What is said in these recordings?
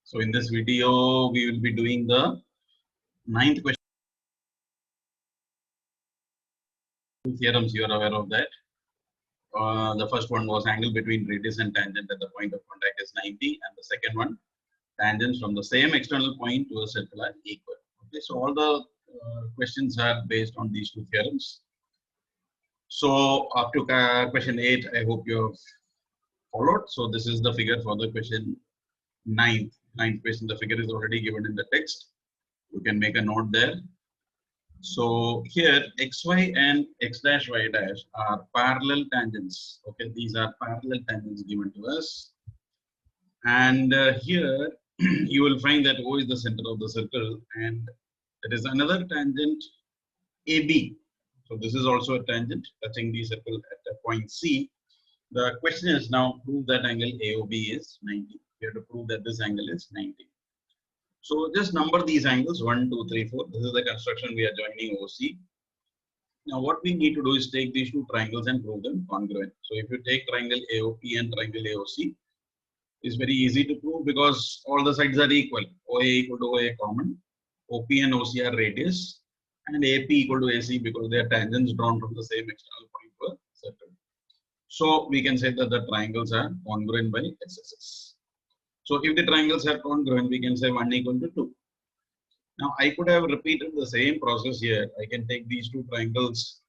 So in this video, we will be doing the ninth question. Two theorems, you are aware of that. The first one was angle between radius and tangent at the point of contact is 90, and the second one, tangents from the same external point to a circle are equal. Okay, so all the questions are based on these two theorems. So up to question 8, I hope you have followed. So this is the figure for the question 9th question. The figure is already given in the text. You can make a note there. So here xy and x dash y dash are parallel tangents. Okay, these are parallel tangents given to us. And here you will find that O is the center of the circle, and there is another tangent AB. So this is also a tangent touching the circle at a point C. The question is now prove that angle AOB is 90. We have to prove that this angle is 90. So just number these angles 1, 2, 3, 4. This is the construction we are joining OC. Now what we need to do is take these two triangles and prove them congruent. So if you take triangle AOP and triangle AOC, it's very easy to prove because all the sides are equal. OA equal to OA common. OP and OC are radius, and AP equal to AC because they are tangents drawn from the same external point per circle. So we can say that the triangles are congruent by SSS. So if the triangles are congruent, we can say 1 equal to 2. Now I could have repeated the same process here. I can take these two triangles,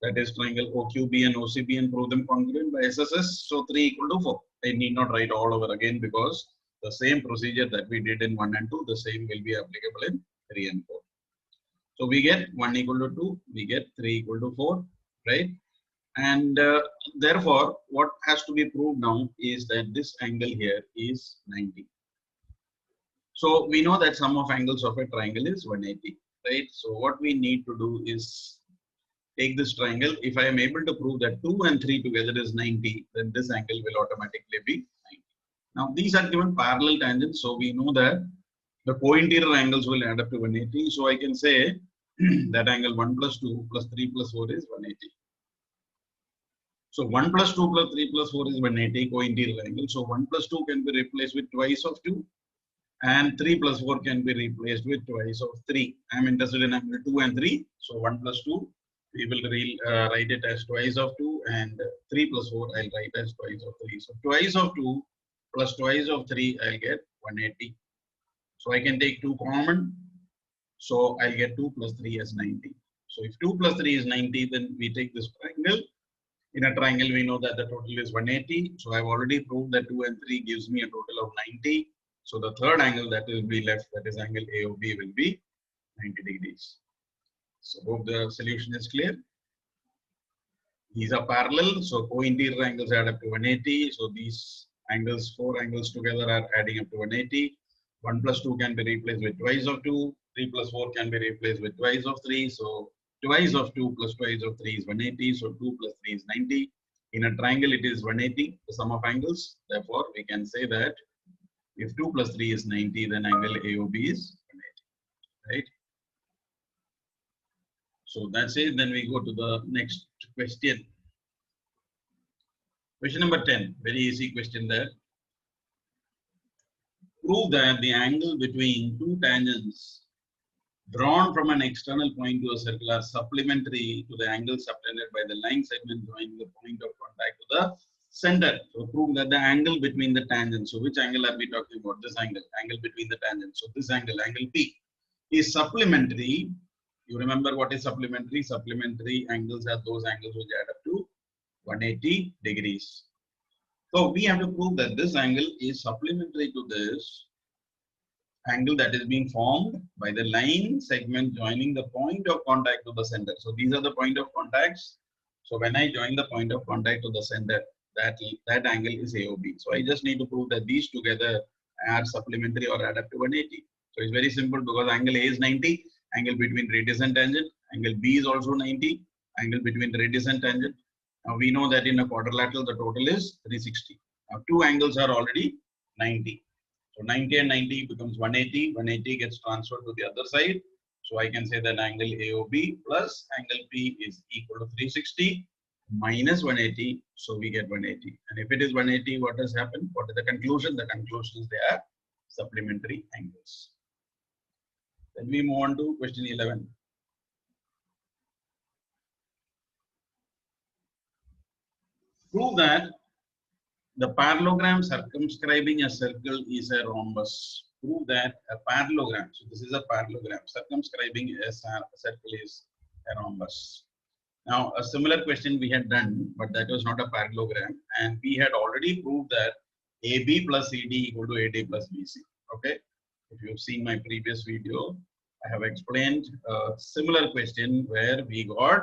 that is triangle OQB and OCB, and prove them congruent by SSS. So 3 equal to 4. I need not write all over again because the same procedure that we did in 1 and 2, the same will be applicable in 3 and 4. So we get 1 equal to 2, we get 3 equal to 4, right? And therefore, what has to be proved now is that this angle here is 90. So we know that sum of angles of a triangle is 180, right? So what we need to do is take this triangle. If I am able to prove that 2 and 3 together is 90, then this angle will automatically be 90. Now these are given parallel tangents, so we know that the co-interior angles will add up to 180. So I can say that angle 1 plus 2 plus 3 plus 4 is 180. So 1 plus 2 plus 3 plus 4 is 180 co-interior angle. So 1 plus 2 can be replaced with twice of 2, and 3 plus 4 can be replaced with twice of 3. I am interested in angle 2 and 3. So 1 plus 2, we will write it as twice of 2, and 3 plus 4 I'll write as twice of 3. So twice of 2 plus twice of 3, I'll get 180. So I can take 2 common. So I'll get 2 plus 3 as 90. So if 2 plus 3 is 90, then we take this triangle. In a triangle, we know that the total is 180. So I've already proved that 2 and 3 gives me a total of 90. So the third angle that will be left, that is angle AOB, will be 90 degrees. So hope the solution is clear. These are parallel, so co-interior angles add up to 180. So these angles, 4 angles together, are adding up to 180. 1 plus 2 can be replaced with twice of 2. 3 plus 4 can be replaced with twice of 3. So twice of 2 plus twice of 3 is 180. So 2 plus 3 is 90. In a triangle, it is 180, the sum of angles. Therefore, we can say that if 2 plus 3 is 90, then angle AOB is 180, right? So that's it. Then we go to the next question. Question number 10. Very easy question there. Prove that the angle between two tangents drawn from an external point to a circle are supplementary to the angle subtended by the line segment joining the point of contact to the center. So prove that the angle between the tangents. So which angle are we talking about? This angle between the tangents. So this angle P, is supplementary. You remember what is supplementary? Supplementary angles are those angles which add up to 180 degrees. So we have to prove that this angle is supplementary to this angle that is being formed by the line segment joining the point of contact to the center. So these are the point of contacts. So when I join the point of contact to the center, that angle is AOB. So I just need to prove that these together are supplementary or add up to 180. So it's very simple because angle A is 90, angle between radius and tangent. Angle B is also 90, angle between radius and tangent. Now we know that in a quadrilateral the total is 360. Now two angles are already 90. So 90 and 90 becomes 180. 180 gets transferred to the other side. So I can say that angle AOB plus angle P is equal to 360 minus 180. So we get 180. And if it is 180, what has happened? What is the conclusion? The conclusion is they are supplementary angles. Then we move on to question 11. Prove that the parallelogram circumscribing a circle is a rhombus. Prove that a parallelogram, so this is a parallelogram, circumscribing a circle is a rhombus. Now, a similar question we had done, but that was not a parallelogram, and we had already proved that AB plus CD equal to AD plus BC. Okay, if you've seen my previous video, I have explained a similar question where we got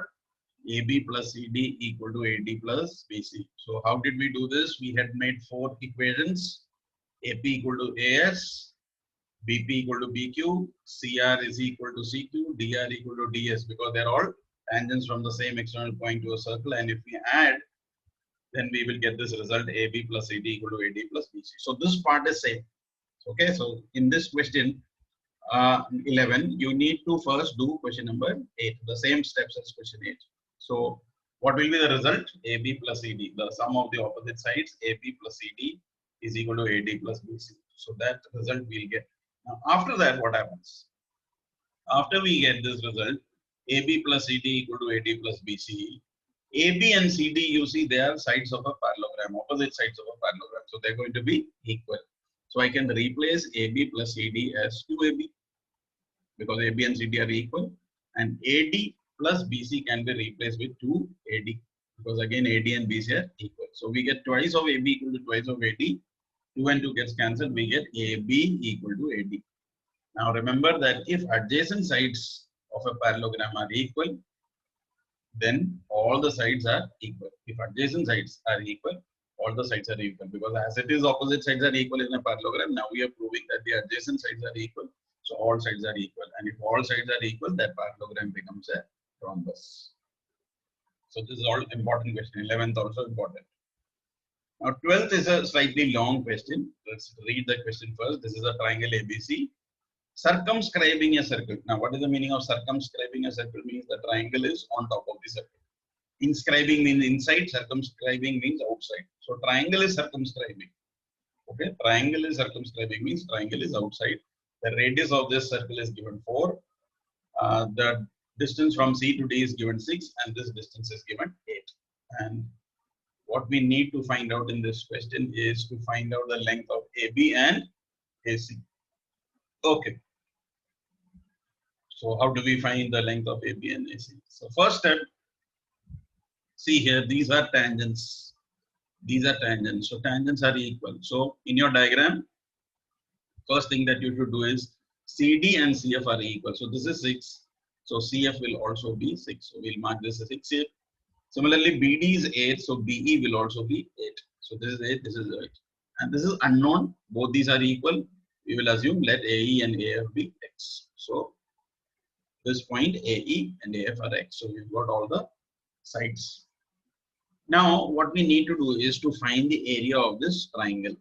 AB plus CD equal to AD plus BC. So how did we do this? We had made 4 equations: AP equal to AS, BP equal to BQ, CR is equal to CQ, DR equal to DS, because they're all tangents from the same external point to a circle, and if we add, then we will get this result: AB plus CD equal to AD plus BC. So this part is same. Okay, so in this question 11, you need to first do question number 8, the same steps as question 8. So what will be the result? AB plus CD, the sum of the opposite sides, AB plus CD is equal to AD plus BC. So that result we'll get. Now after that, what happens? After we get this result, AB plus CD equal to AD plus BC, AB and CD, you see, they are sides of a parallelogram, opposite sides of a parallelogram. So they're going to be equal. So I can replace AB plus CD as 2AB, because AB and CD are equal, and AD plus BC can be replaced with 2AD, because again AD and BC are equal. So we get twice of AB equal to twice of AD. 2 and 2 gets cancelled. We get AB equal to AD. Now remember that if adjacent sides of a parallelogram are equal, then all the sides are equal. If adjacent sides are equal, all the sides are equal, because as it is opposite sides are equal in a parallelogram, now we are proving that the adjacent sides are equal. So all sides are equal, and if all sides are equal, that parallelogram becomes a rhombus. So this is all important question. 11th also important. Now 12th is a slightly long question. Let's read the question first. This is a triangle ABC circumscribing a circle. Now what is the meaning of circumscribing a circle? Means the triangle is on top of the circle. Inscribing means inside, circumscribing means outside. So triangle is circumscribing. Okay, triangle is circumscribing means triangle is outside. The radius of this circle is given 4. The distance from C to D is given 6, and this distance is given 8. And what we need to find out in this question is to find out the length of AB and AC. Okay. So how do we find the length of AB and AC? So first step, see here, these are tangents. These are tangents. So tangents are equal. So in your diagram, first thing that you should do is CD and CF are equal. So this is 6. So CF will also be 6. So we'll mark this as 6 here. Similarly, BD is 8. So BE will also be 8. So this is 8, this is 8. And this is unknown. Both these are equal. We will assume let AE and AF be X. So this point AE and AF are X. So we've got all the sides. Now what we need to do is to find the area of this triangle.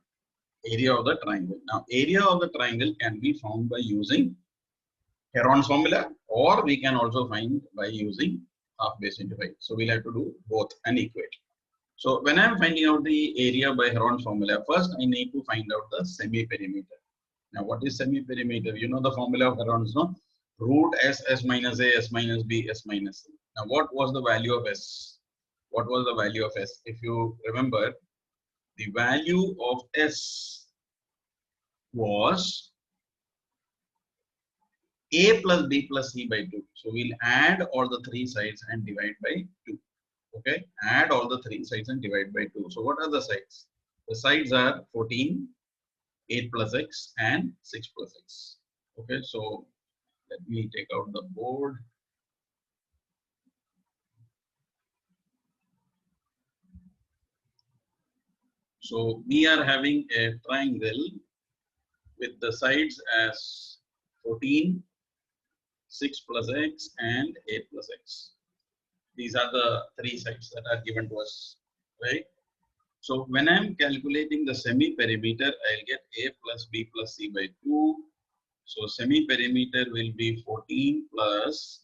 Area of the triangle. Now area of the triangle can be found by using Heron's formula, or we can also find by using half base into 5. So we'll have to do both and equate. So when I'm finding out the area by Heron's formula, first I need to find out the semi-perimeter. Now what is semi-perimeter? You know the formula of Heron's, no? Root S minus A, S minus B, S minus C. Now what was the value of S? What was the value of S? If you remember, the value of S was A plus B plus C by 2. So we'll add all the 3 sides and divide by 2. Okay, add all the 3 sides and divide by 2. So what are the sides? The sides are 14, 8 plus X, and 6 plus X. Okay, so let me take out the board. So we are having a triangle with the sides as 14, 6 plus X, and 8 plus X. These are the 3 sides that are given to us, right? So when I'm calculating the semi-perimeter, I'll get A plus B plus C by 2. So semi-perimeter will be 14 plus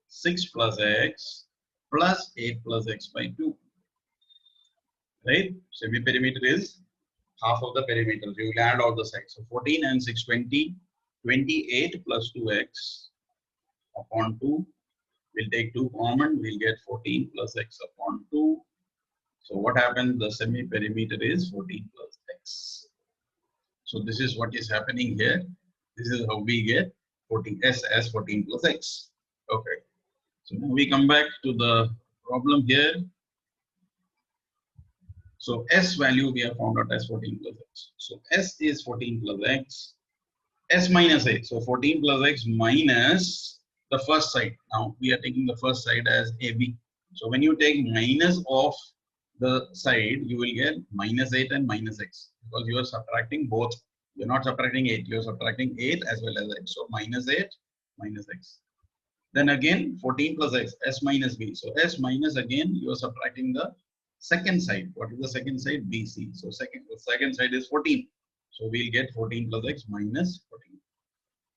6 plus X plus 8 plus X by 2. Right? Semi-perimeter is half of the perimeter. So you will add all the sides. So 14 and 6, 20, 28 plus 2x upon 2. We'll take 2 common, we'll get 14 plus x upon 2. So what happens? The semi-perimeter is 14 plus x. So this is what is happening here. This is how we get 14 s as 14 plus x. Okay. So now we come back to the problem here. So s value we have found out as 14 plus x. So s is 14 plus x. S minus a. So 14 plus x minus the first side. Now we are taking the first side as AB. So when you take minus of the side, you will get minus 8 and minus x, because you are subtracting both. You're not subtracting 8, you're subtracting 8 as well as x. So minus 8 minus x. Then again 14 plus x, s minus b. So s minus, again you are subtracting the second side. What is the second side? BC. So the second side is 14. So we'll get 14 plus x minus 14.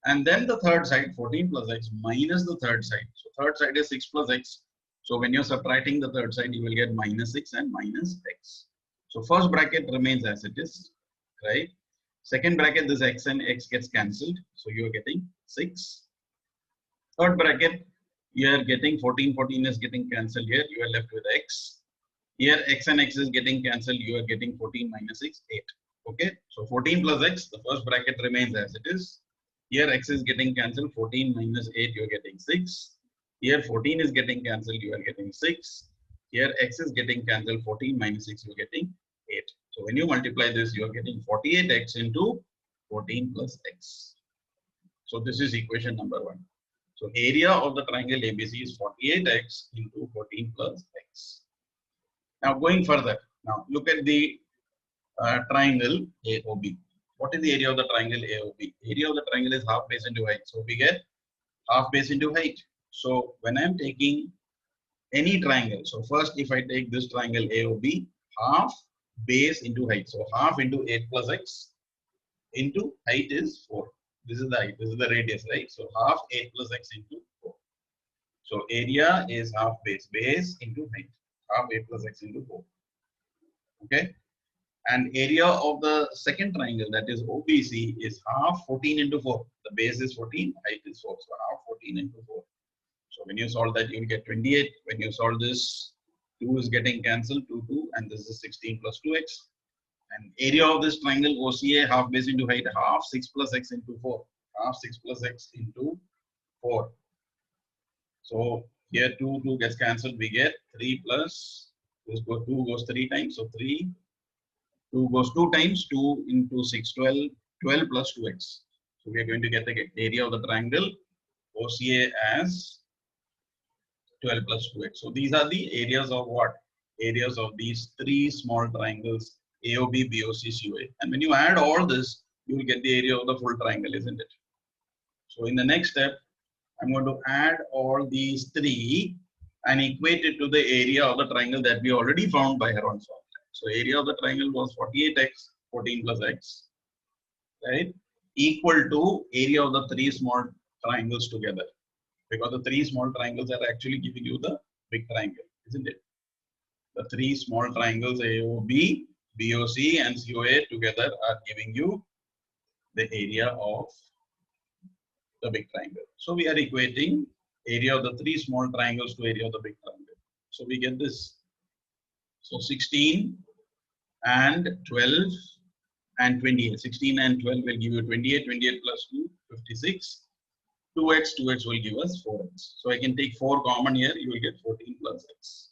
And then the third side, 14 plus x minus the third side. So third side is 6 plus x. So when you're subtracting the third side, you will get minus 6 and minus x. So first bracket remains as it is, right? Second bracket, this x and x gets cancelled. So you're getting 6. Third bracket, you are getting 14, 14 is getting cancelled here. You are left with x. Here x and x is getting cancelled. You are getting 14 minus 6, 8. Okay. So 14 plus x, the first bracket remains as it is. Here x is getting cancelled. 14 minus 8, you are getting 6. Here 14 is getting cancelled. You are getting 6. Here x is getting cancelled. 14 minus 6, you are getting 8. So when you multiply this, you are getting 48x into 14 plus x. So this is equation number 1. So area of the triangle ABC is 48x into 14 plus x. Now going further, now look at the triangle AOB. What is the area of the triangle AOB? Area of the triangle is half base into height. So we get half base into height. So when I am taking any triangle, so first if I take this triangle AOB, half base into height. So half into 8 plus x into height is 4. This is the height, this is the radius, right? So half 8 plus x into 4. So area is half base into height. Half 8 plus x into 4. Okay. And area of the second triangle, that is OBC, is half 14 into 4. The base is 14, height is 4. So half 14 into 4. So when you solve that, you will get 28. When you solve this, 2 is getting cancelled, 2, 2, and this is 16 plus 2x. And area of this triangle OCA, half base into height, half 6 plus x into 4. Half 6 plus x into 4. So here 2, 2 gets cancelled. We get 3 plus, this goes 2 goes 3 times. So 3, 2 goes 2 times, 2 into 6, 12, 12 plus 2x. So we are going to get the area of the triangle OCA as 12 plus 2x. So these are the areas of what? Areas of these 3 small triangles, AOB, BOC, COA. And when you add all this, you will get the area of the full triangle, isn't it? So in the next step, I'm going to add all these 3 and equate it to the area of the triangle that we already found by Heron's formula. So area of the triangle was 48x, 14 plus x, right? Equal to area of the 3 small triangles together. Because the 3 small triangles are actually giving you the big triangle, isn't it? The 3 small triangles AOB, BOC and COA together are giving you the area of the big triangle. So we are equating area of the 3 small triangles to area of the big triangle. So we get this. So 16 and 12 and 28. 16 and 12 will give you 28. 28 plus 2, 56. 2x, 2x will give us 4x. So I can take 4 common here, you will get 14 plus x.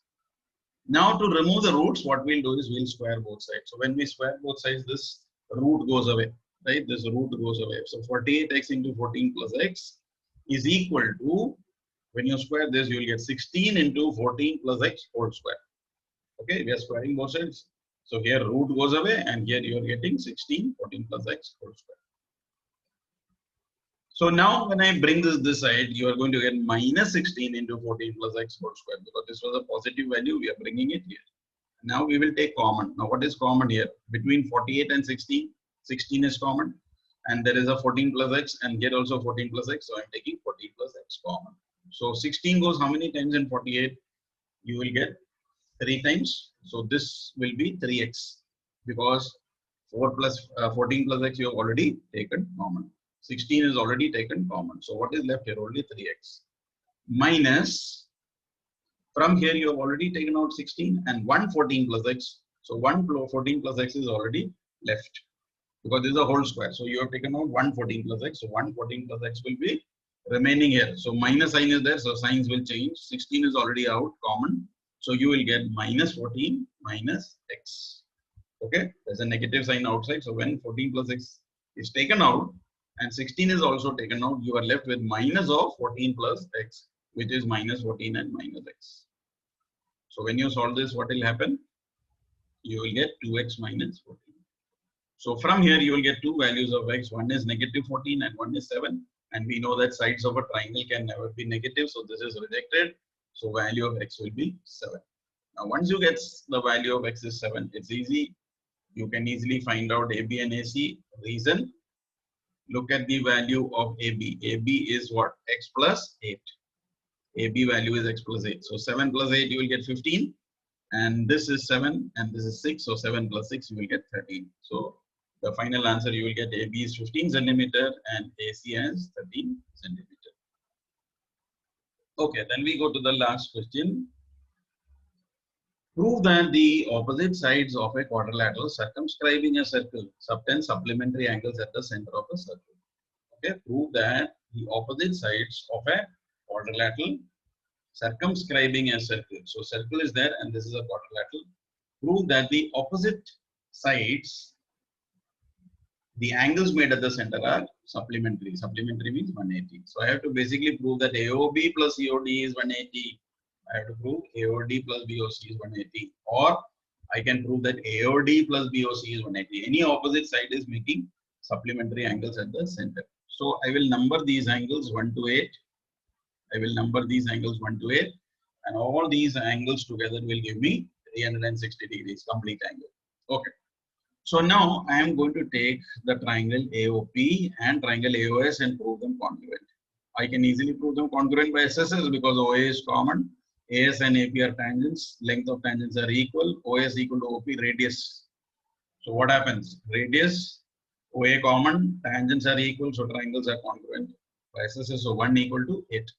Now to remove the roots, what we'll do is we'll square both sides. So when we square both sides, this root goes away, right? This root goes away. So 48x into 14 plus x is equal to, when you square this, you will get 16 into 14 plus x whole square. Okay, we are squaring both sides. So here root goes away and here you are getting 16, 14 plus x whole square. So now when I bring this side, you are going to get minus 16 into 14 plus x whole square, because this was a positive value, we are bringing it here. Now we will take common. Now what is common here? Between 48 and 16, 16 is common. And there is a 14 plus x and here also 14 plus x. So I'm taking 14 plus x common. So 16 goes how many times in 48? You will get 3 times. So this will be 3x, because 14 plus x you have already taken common. 16 is already taken common. So what is left here? Only 3x. Minus, from here you have already taken out 16 and 114 plus x. So 114 plus x is already left because this is a whole square. So you have taken out 114 plus x. So 114 plus x will be remaining here. So minus sign is there. So signs will change. 16 is already out common. So you will get minus 14 minus x. Okay, there's a negative sign outside. So when 14 plus x is taken out and 16 is also taken out, you are left with minus of 14 plus x, which is minus 14 and minus x. So when you solve this, what will happen? You will get 2x minus 14. So from here, you will get two values of x. One is negative 14 and one is 7. And we know that sides of a triangle can never be negative. So this is rejected. So value of x will be 7. Now, once you get the value of x is 7, it's easy. You can easily find out AB and AC. Reason, look at the value of AB. AB is what? X plus 8. AB value is x plus 8. So 7 plus 8, you will get 15. And this is 7 and this is 6. So 7 plus 6, you will get 13. So the final answer you will get AB is 15 centimeter and AC as 13 centimeter. Okay, then we go to the last question. Prove that the opposite sides of a quadrilateral circumscribing a circle subtend supplementary angles at the center of the circle. Okay, prove that the opposite sides of a quadrilateral circumscribing a circle. So circle is there and this is a quadrilateral. Prove that the opposite sides, the angles made at the center are supplementary. Supplementary means 180. So I have to basically prove that AOB plus EOD is 180. I have to prove AOD plus BOC is 180. Or I can prove that AOD plus BOC is 180. Any opposite side is making supplementary angles at the center. So I will number these angles 1 to 8. I will number these angles 1 to 8. And all these angles together will give me 360 degrees, complete angle. Okay. So now I am going to take the triangle AOP and triangle AOS and prove them congruent. I can easily prove them congruent by SSS because OA is common. AS and AP are tangents. Length of tangents are equal. OS equal to OP radius. So what happens? Radius, OA common, tangents are equal. So triangles are congruent by SSS. So 1 equal to 8.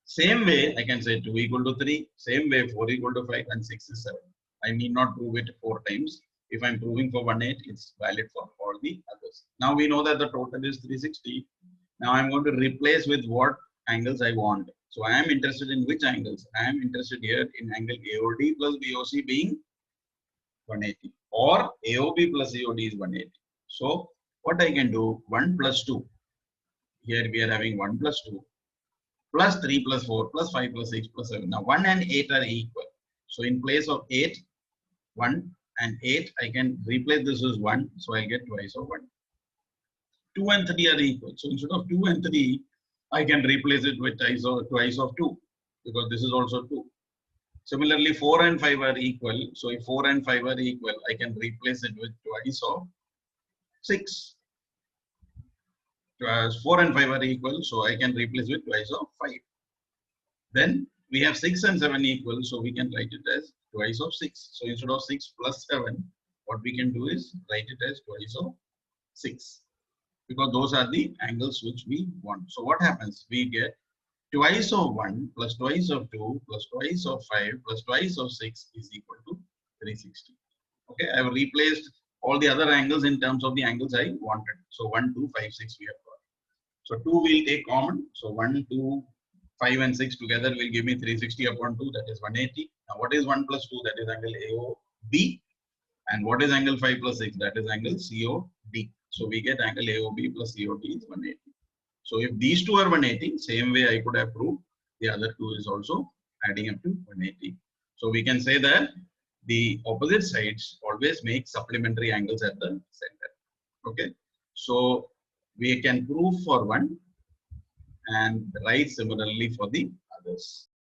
Same way, I can say 2 equal to 3. Same way, 4 equal to 5 and 6 is 7. I need not prove it 4 times. If I'm proving for 1/8, it's valid for all the others. Now we know that the total is 360. Now I'm going to replace with what angles I want. So I am interested in which angles? I am interested here in angle AOD plus BOC being 180 or AOB plus EOD is 180. So what I can do, 1 plus 2. Here we are having 1 plus 2 plus 3 plus 4 plus 5 plus 6 plus 7. Now 1 and 8 are equal. So in place of 8, 1 and 8, I can replace this as 1. So I get twice of 1. 2 and 3 are equal. So instead of 2 and 3, I can replace it with twice of 2 because this is also 2. Similarly, 4 and 5 are equal. So if 4 and 5 are equal, I can replace it with twice of 6. 4 and 5 are equal. So I can replace with twice of 5. Then we have 6 and 7 equal. So we can write it as twice of 6. So instead of 6 plus 7, what we can do is write it as twice of 6. Because those are the angles which we want. So what happens? We get twice of 1 plus twice of 2 plus twice of 5 plus twice of 6 is equal to 360. Okay, I have replaced all the other angles in terms of the angles I wanted. So 1, 2, 5, 6 we have got. So 2 will take common. So 1, 2, 5 and 6 together will give me 360 upon 2, that is 180. Now what is 1 plus 2? That is angle AOB. And what is angle 5 plus 6? That is angle COD. So we get angle AOB plus COD is 180. So if these two are 180, same way I could have proved the other two is also adding up to 180. So we can say that the opposite sides always make supplementary angles at the center. Okay. So we can prove for one and write similarly for the others.